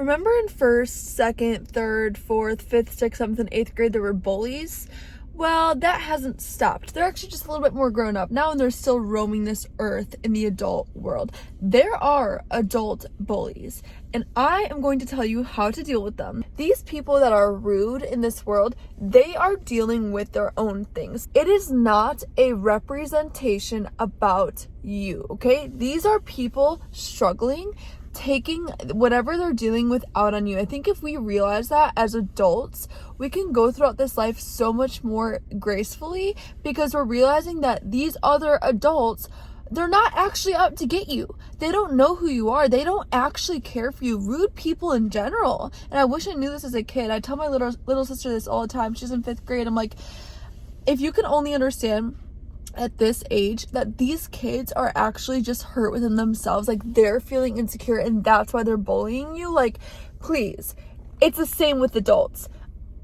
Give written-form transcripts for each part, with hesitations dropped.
Remember in 1st, 2nd, 3rd, 4th, 5th, 6th, 7th, and 8th grade there were bullies? Well, that hasn't stopped. They're actually just a little bit more grown up now, and they're still roaming this earth in the adult world. There are adult bullies, and I am going to tell you how to deal with them. These people that are rude in this world, they are dealing with their own things. It is not a representation about you, okay? These are people struggling, taking whatever they're dealing with out on you. I think if we realize that as adults, we can go throughout this life so much more gracefully, because we're realizing that these other adults, they're not actually out to get you. They don't know who you are. They don't actually care for you. Rude people in general. And I wish I knew this as a kid. I tell my little sister this all the time. She's in 5th grade. I'm like, if you can only understand at this age that these kids are actually just hurt within themselves, like they're feeling insecure and that's why they're bullying you, like, please. It's the same with adults.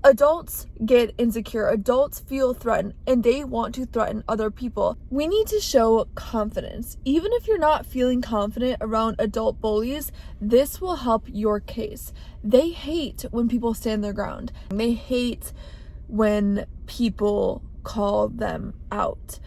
Adults get insecure, adults feel threatened, and they want to threaten other people. We need to show confidence. Even if you're not feeling confident around adult bullies, this will help your case. They hate when people stand their ground. They hate when people call them out.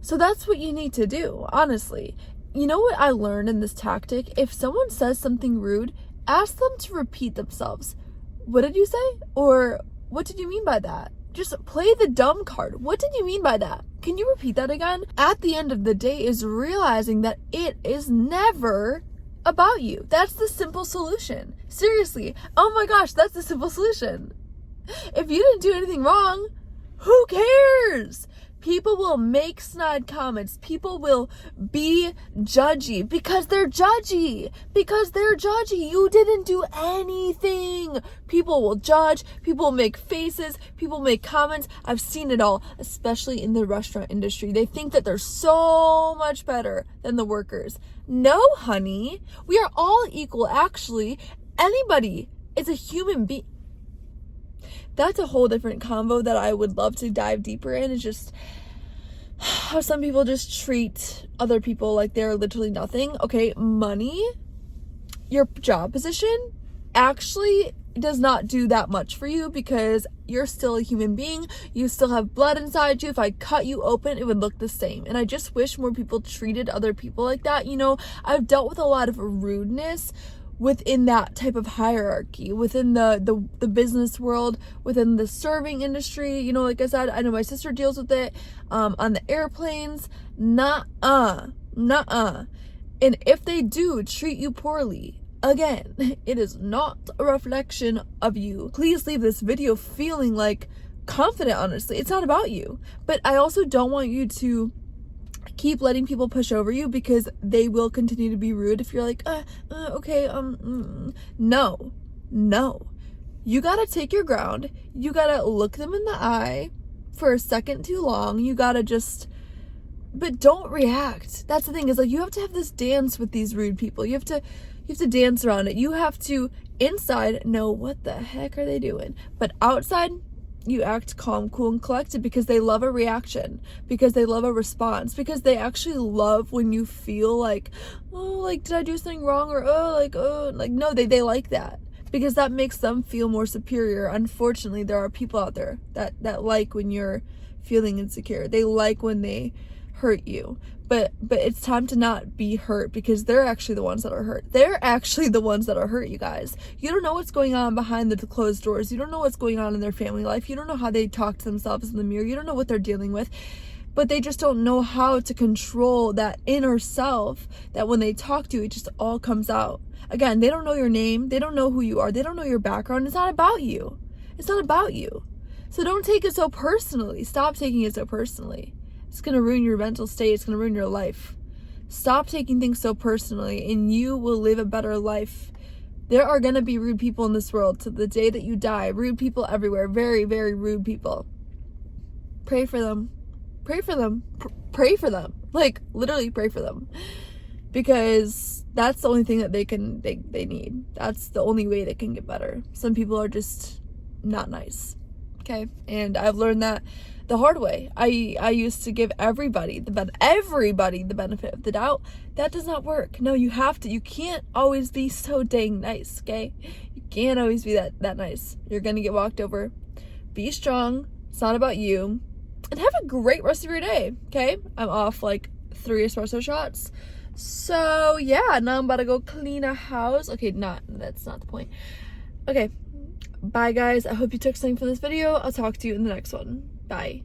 So that's what you need to do, honestly. You know what I learned in this tactic? If someone says something rude, ask them to repeat themselves. What did you say? Or what did you mean by that? Just play the dumb card. What did you mean by that? Can you repeat that again? At the end of the day is realizing that it is never about you. That's the simple solution. Seriously. Oh my gosh, that's the simple solution. If you didn't do anything wrong, who cares? People will make snide comments. People will be judgy because they're judgy. Because they're judgy. You didn't do anything. People will judge. People make faces. People make comments. I've seen it all, especially in the restaurant industry. They think that they're so much better than the workers. No, honey. We are all equal, actually. Anybody is a human being. That's a whole different convo that I would love to dive deeper in. Is just how some people just treat other people like they're literally nothing. Okay, money, your job position actually does not do that much for you because you're still a human being. You still have blood inside you. If I cut you open, it would look the same. And I just wish more people treated other people like that. You know, I've dealt with a lot of rudeness within that type of hierarchy, within the business world, within the serving industry. You know, like I said, I know my sister deals with it on the airplanes. Nuh-uh. And if they do treat you poorly, again, it is not a reflection of you. Please leave this video feeling like confident, honestly. It's not about you. But I also don't want you to keep letting people push over you, because they will continue to be rude if you're like, okay, no. You gotta take your ground. You gotta look them in the eye for a second too long. You gotta but don't react. That's the thing, is like, you have to have this dance with these rude people. You have to dance around it. You have to, inside, know what the heck are they doing, but outside, you act calm, cool, and collected, because they love a reaction, because they love a response, because they actually love when you feel like, oh, like, did I do something wrong? Or, no, they like that, because that makes them feel more superior. Unfortunately, there are people out there that like when you're feeling insecure. They like when they hurt you. But it's time to not be hurt, because they're actually the ones that are hurt. They're actually the ones that are hurt, you guys. You don't know what's going on behind the closed doors. You don't know what's going on in their family life. You don't know how they talk to themselves in the mirror. You don't know what they're dealing with. But they just don't know how to control that inner self, that when they talk to you, it just all comes out. Again, they don't know your name. They don't know who you are. They don't know your background. It's not about you. It's not about you. So don't take it so personally. Stop taking it so personally. It's going to ruin your mental state. It's going to ruin your life. Stop taking things so personally, and you will live a better life. There are going to be rude people in this world to the day that you die. Rude people everywhere. Very, very rude people. Pray for them. Pray for them. Pray for them. Like, literally pray for them. Because that's the only thing that they need. That's the only way they can get better. Some people are just not nice. okay? And I've learned that the hard way. I used to give everybody the benefit of the doubt. That does not work. No, you can't always be so dang nice, okay? You can't always be that nice. You're gonna get walked over. Be strong. It's not about you. And have a great rest of your day, okay? I'm off like 3 espresso shots. So yeah, now I'm about to go clean a house. Okay, that's not the point. Okay, bye guys. I hope you took something from this video. I'll talk to you in the next one. Bye.